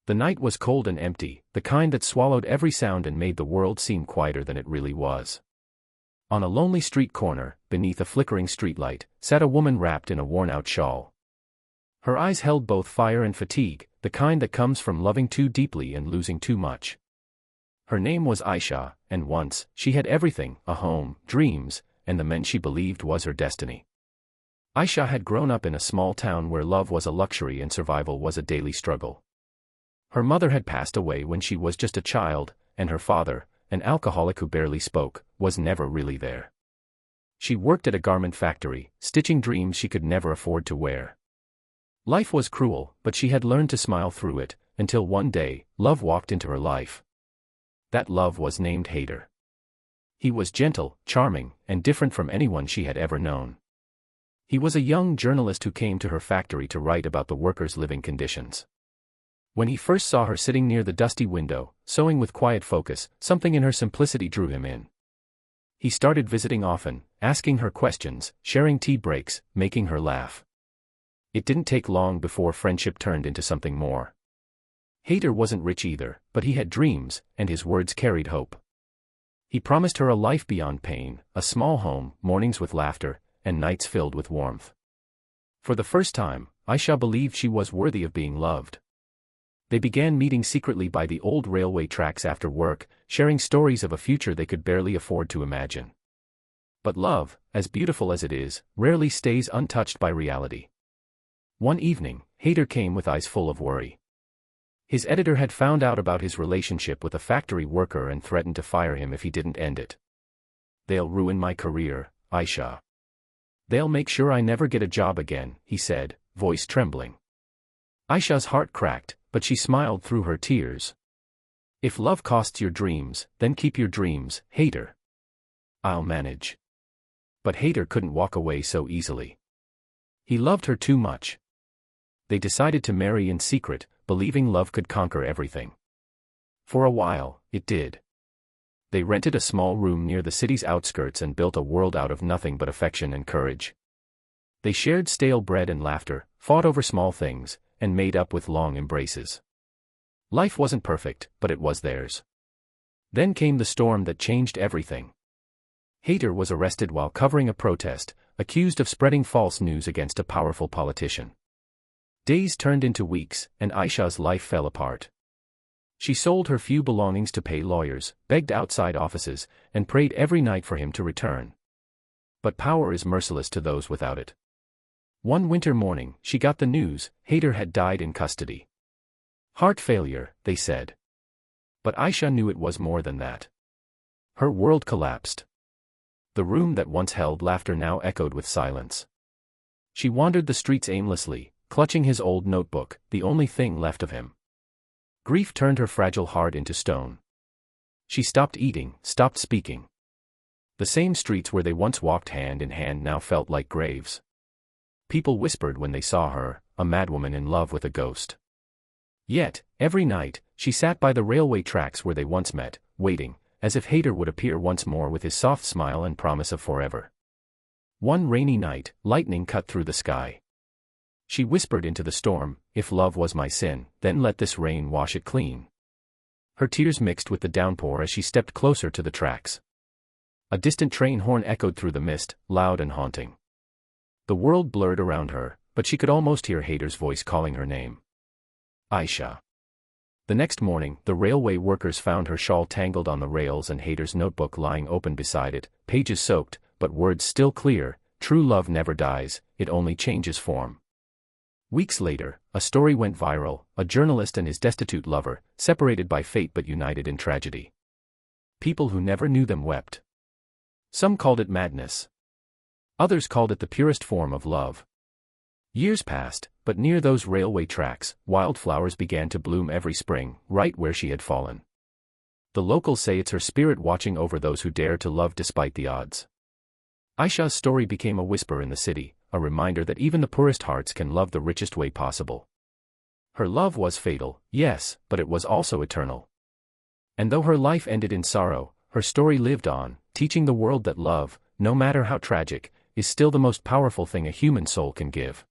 The night was cold and empty, the kind that swallowed every sound and made the world seem quieter than it really was. On a lonely street corner, beneath a flickering streetlight, sat a woman wrapped in a worn-out shawl. Her eyes held both fire and fatigue, the kind that comes from loving too deeply and losing too much. Her name was Aisha, and once, she had everything: a home, dreams, and the man she believed was her destiny. Aisha had grown up in a small town where love was a luxury and survival was a daily struggle. Her mother had passed away when she was just a child, and her father, an alcoholic who barely spoke, was never really there. She worked at a garment factory, stitching dreams she could never afford to wear. Life was cruel, but she had learned to smile through it, until one day, love walked into her life. That love was named Haider. He was gentle, charming, and different from anyone she had ever known. He was a young journalist who came to her factory to write about the workers' living conditions. When he first saw her sitting near the dusty window, sewing with quiet focus, something in her simplicity drew him in. He started visiting often, asking her questions, sharing tea breaks, making her laugh. It didn't take long before friendship turned into something more. Haider wasn't rich either, but he had dreams, and his words carried hope. He promised her a life beyond pain, a small home, mornings with laughter, and nights filled with warmth. For the first time, Aisha believed she was worthy of being loved. They began meeting secretly by the old railway tracks after work, sharing stories of a future they could barely afford to imagine. But love, as beautiful as it is, rarely stays untouched by reality. One evening, Haider came with eyes full of worry. His editor had found out about his relationship with a factory worker and threatened to fire him if he didn't end it. "They'll ruin my career, Aisha. They'll make sure I never get a job again," he said, voice trembling. Aisha's heart cracked, but she smiled through her tears. "If love costs your dreams, then keep your dreams, Haider. I'll manage." But Haider couldn't walk away so easily. He loved her too much. They decided to marry in secret, believing love could conquer everything. For a while, it did. They rented a small room near the city's outskirts and built a world out of nothing but affection and courage. They shared stale bread and laughter, fought over small things, and made up with long embraces. Life wasn't perfect, but it was theirs. Then came the storm that changed everything. Haider was arrested while covering a protest, accused of spreading false news against a powerful politician. Days turned into weeks, and Aisha's life fell apart. She sold her few belongings to pay lawyers, begged outside offices, and prayed every night for him to return. But power is merciless to those without it. One winter morning, she got the news: Haider had died in custody. Heart failure, they said. But Aisha knew it was more than that. Her world collapsed. The room that once held laughter now echoed with silence. She wandered the streets aimlessly, clutching his old notebook, the only thing left of him. Grief turned her fragile heart into stone. She stopped eating, stopped speaking. The same streets where they once walked hand in hand now felt like graves. People whispered when they saw her, a madwoman in love with a ghost. Yet, every night, she sat by the railway tracks where they once met, waiting, as if Haider would appear once more with his soft smile and promise of forever. One rainy night, lightning cut through the sky. She whispered into the storm, "If love was my sin, then let this rain wash it clean." Her tears mixed with the downpour as she stepped closer to the tracks. A distant train horn echoed through the mist, loud and haunting. The world blurred around her, but she could almost hear Haider's voice calling her name. Aisha. The next morning, the railway workers found her shawl tangled on the rails and Haider's notebook lying open beside it, pages soaked, but words still clear: "True love never dies, it only changes form." Weeks later, a story went viral: a journalist and his destitute lover, separated by fate but united in tragedy. People who never knew them wept. Some called it madness. Others called it the purest form of love. Years passed, but near those railway tracks, wildflowers began to bloom every spring, right where she had fallen. The locals say it's her spirit watching over those who dare to love despite the odds. Aisha's story became a whisper in the city, a reminder that even the poorest hearts can love the richest way possible. Her love was fatal, yes, but it was also eternal. And though her life ended in sorrow, her story lived on, teaching the world that love, no matter how tragic, is still the most powerful thing a human soul can give.